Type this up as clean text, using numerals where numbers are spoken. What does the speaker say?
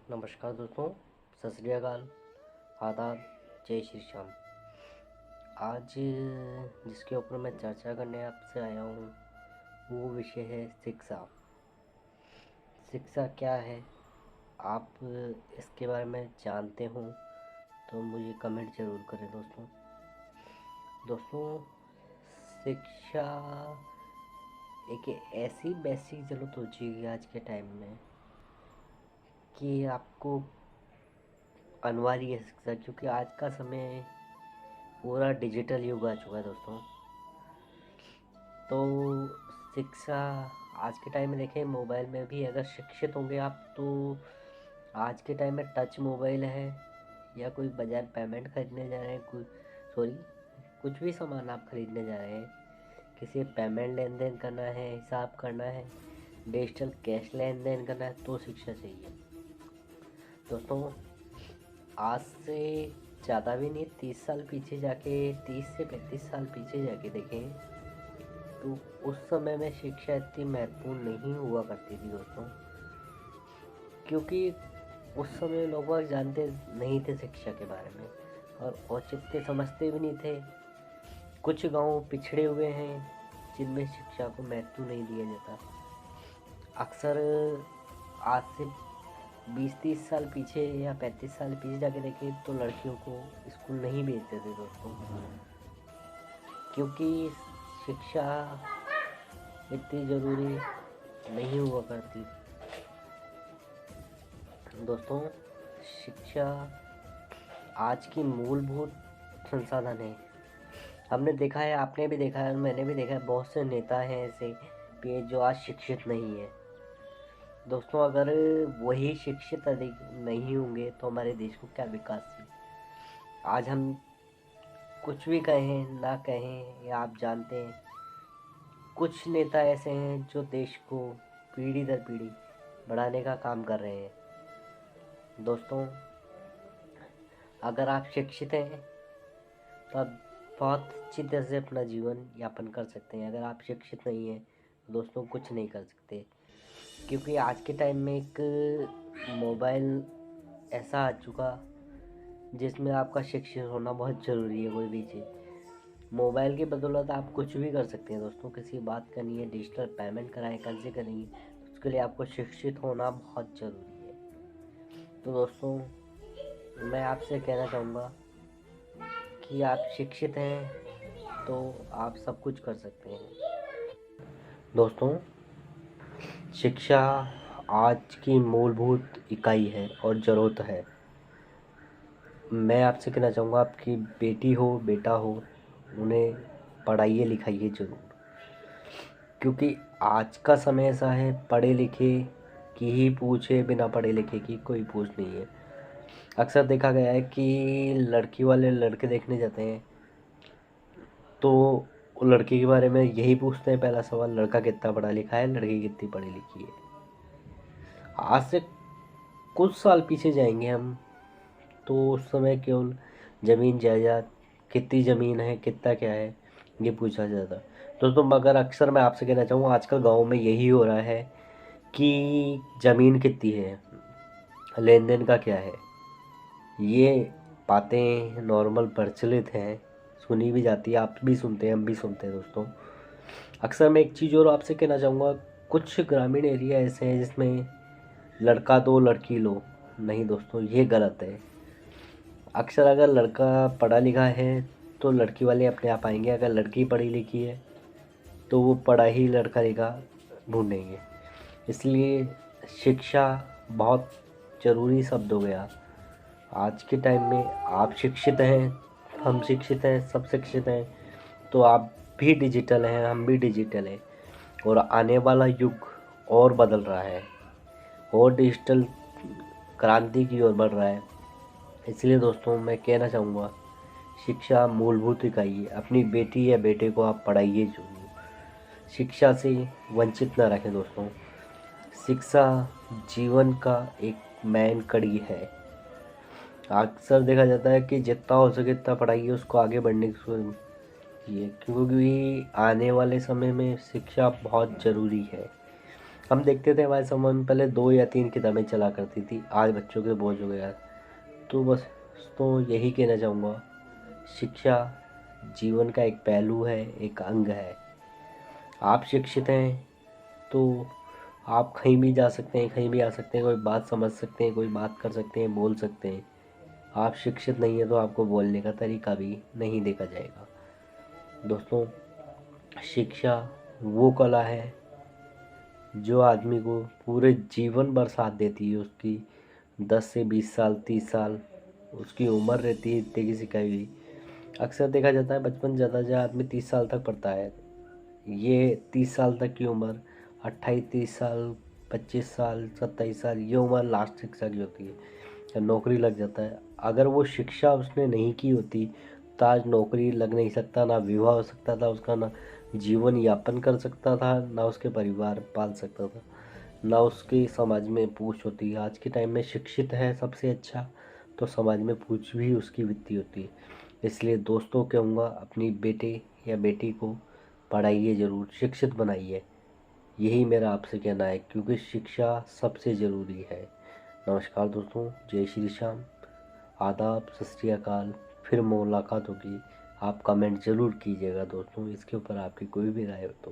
नमस्कार दोस्तों, सत श्री अकाल, आदाब, जय श्री श्याम। आज जिसके ऊपर मैं चर्चा करने आपसे आया हूँ वो विषय है शिक्षा। शिक्षा क्या है, आप इसके बारे में जानते हो तो मुझे कमेंट ज़रूर करें दोस्तों। शिक्षा एक ऐसी बेसिक ज़रूरत हो चुकी है आज के टाइम में कि आपको अनिवार्य है शिक्षा, क्योंकि आज का समय पूरा डिजिटल युग आ चुका है दोस्तों। तो शिक्षा आज के टाइम में देखें, मोबाइल में भी अगर शिक्षित होंगे आप तो आज के टाइम में टच मोबाइल है या कोई बाजार पेमेंट खरीदने जा रहे हैं, कुछ भी सामान आप खरीदने जा रहे हैं, किसी पेमेंट लेन देन करना है, हिसाब करना है, डिजिटल कैश लेन देन करना है तो शिक्षा चाहिए दोस्तों। आज से ज़्यादा भी नहीं, 30 साल पीछे जाके, 30 से 35 साल पीछे जाके देखें तो उस समय में शिक्षा इतनी महत्वपूर्ण नहीं हुआ करती थी दोस्तों, क्योंकि उस समय लोग बाग जानते नहीं थे शिक्षा के बारे में और औचित्य समझते भी नहीं थे। कुछ गांव पिछड़े हुए हैं जिनमें शिक्षा को महत्व नहीं दिया जाता। अक्सर आज से 20-30 साल पीछे या 35 साल पीछे जाके देखें तो लड़कियों को स्कूल नहीं भेजते थे दोस्तों, क्योंकि शिक्षा इतनी ज़रूरी नहीं हुआ करती दोस्तों। शिक्षा आज की मूलभूत संसाधन है। हमने देखा है, आपने भी देखा है, मैंने भी देखा है, बहुत से नेता हैं ऐसे भी जो आज शिक्षित नहीं है दोस्तों। अगर वही शिक्षित अधिक नहीं होंगे तो हमारे देश को क्या विकास है। आज हम कुछ भी कहें ना कहें, या आप जानते हैं कुछ नेता ऐसे हैं जो देश को पीढ़ी दर पीढ़ी बढ़ाने का काम कर रहे हैं दोस्तों। अगर आप शिक्षित हैं तो आप बहुत अच्छी तरह से अपना जीवन यापन कर सकते हैं। अगर आप शिक्षित नहीं हैं दोस्तों, कुछ नहीं कर सकते, क्योंकि आज के टाइम में एक मोबाइल ऐसा आ चुका जिसमें आपका शिक्षित होना बहुत ज़रूरी है। कोई भी चीज़ मोबाइल की बदौलत आप कुछ भी कर सकते हैं दोस्तों। किसी बात करनी है, डिजिटल पेमेंट कराएं, कर्जे करेंगे, उसके लिए आपको शिक्षित होना बहुत ज़रूरी है। तो दोस्तों मैं आपसे कहना चाहूँगा कि आप शिक्षित हैं तो आप सब कुछ कर सकते हैं दोस्तों। शिक्षा आज की मूलभूत इकाई है और ज़रूरत है। मैं आपसे कहना चाहूँगा, आपकी बेटी हो बेटा हो, उन्हें पढ़ाइए लिखाइए ज़रूर, क्योंकि आज का समय ऐसा है पढ़े लिखे की ही पूछ है, बिना पढ़े लिखे की कोई पूछ नहीं है। अक्सर देखा गया है कि लड़की वाले लड़के देखने जाते हैं तो वो लड़के के बारे में यही पूछते हैं, पहला सवाल लड़का कितना पढ़ा लिखा है, लड़की कितनी पढ़ी लिखी है। आज से कुछ साल पीछे जाएंगे हम तो उस समय केवल ज़मीन जायदाद, कितनी ज़मीन है, कितना क्या है, ये पूछा जाता। दोस्तों मगर अक्सर मैं आपसे कहना चाहूँगा, आजकल गांव में यही हो रहा है कि ज़मीन कितनी है, लेन देन का क्या है, ये बातें नॉर्मल प्रचलित हैं, सुनी भी जाती है, आप भी सुनते हैं, हम भी सुनते हैं दोस्तों। अक्सर मैं एक चीज़ और आपसे कहना चाहूँगा, कुछ ग्रामीण एरिया ऐसे हैं जिसमें लड़का दो लड़की लो, नहीं दोस्तों ये गलत है। अक्सर अगर लड़का पढ़ा लिखा है तो लड़की वाले अपने आप आएंगे, अगर लड़की पढ़ी लिखी है तो वो पढ़ा ही लड़का लिखा ढूंढेंगे। इसलिए शिक्षा बहुत ज़रूरी शब्द हो गया आज के टाइम में। आप शिक्षित हैं, हम शिक्षित हैं, सब शिक्षित हैं, तो आप भी डिजिटल हैं, हम भी डिजिटल हैं, और आने वाला युग और बदल रहा है और डिजिटल क्रांति की ओर बढ़ रहा है। इसलिए दोस्तों मैं कहना चाहूँगा, शिक्षा मूलभूत इकाई है। अपनी बेटी या बेटे को आप पढ़ाइए जरूर, शिक्षा से वंचित ना रखें दोस्तों। शिक्षा जीवन का एक मेन कड़ी है। अक्सर देखा जाता है कि जितना हो सके उतना पढ़ाइए, उसको आगे बढ़ने की, क्योंकि आने वाले समय में शिक्षा बहुत ज़रूरी है। हम देखते थे हमारे समय में पहले 2 या 3 किताबें चला करती थी, आज बच्चों के बोझ हो गया। तो बस तो यही कहना चाहूँगा, शिक्षा जीवन का एक पहलू है, एक अंग है। आप शिक्षित हैं तो आप कहीं भी जा सकते हैं, कहीं भी आ सकते हैं, कोई बात समझ सकते हैं, कोई बात कर सकते हैं, बोल सकते हैं। आप शिक्षित नहीं है तो आपको बोलने का तरीका भी नहीं देखा जाएगा। दोस्तों, शिक्षा वो कला है जो आदमी को पूरे जीवन भर साथ देती है। उसकी 10 से 20 साल, 30 साल उसकी उम्र रहती है इतने की सिखाई हुई। अक्सर देखा जाता है बचपन ज़्यादा से आदमी 30 साल तक पढ़ता है। ये 30 साल तक की उम्र, 28-30 साल, 25 साल, 27 साल, ये उम्र लास्ट शिक्षा की होती है। नौकरी लग जाता है। अगर वो शिक्षा उसने नहीं की होती तो आज नौकरी लग नहीं सकता, ना विवाह हो सकता था उसका, ना जीवन यापन कर सकता था, ना उसके परिवार पाल सकता था, ना उसके समाज में पूछ होती। आज के टाइम में शिक्षित है सबसे अच्छा, तो समाज में पूछ भी उसकी वित्ती होती है। इसलिए दोस्तों कहूँगा, अपनी बेटे या बेटी को पढ़ाइए ज़रूर, शिक्षित बनाइए। यही मेरा आपसे कहना है, क्योंकि शिक्षा सबसे ज़रूरी है। नमस्कार दोस्तों, जय श्री श्याम, आदाब, सत श्री अकाल। फिर मुलाकात होगी। आप कमेंट ज़रूर कीजिएगा दोस्तों, इसके ऊपर आपकी कोई भी राय हो तो।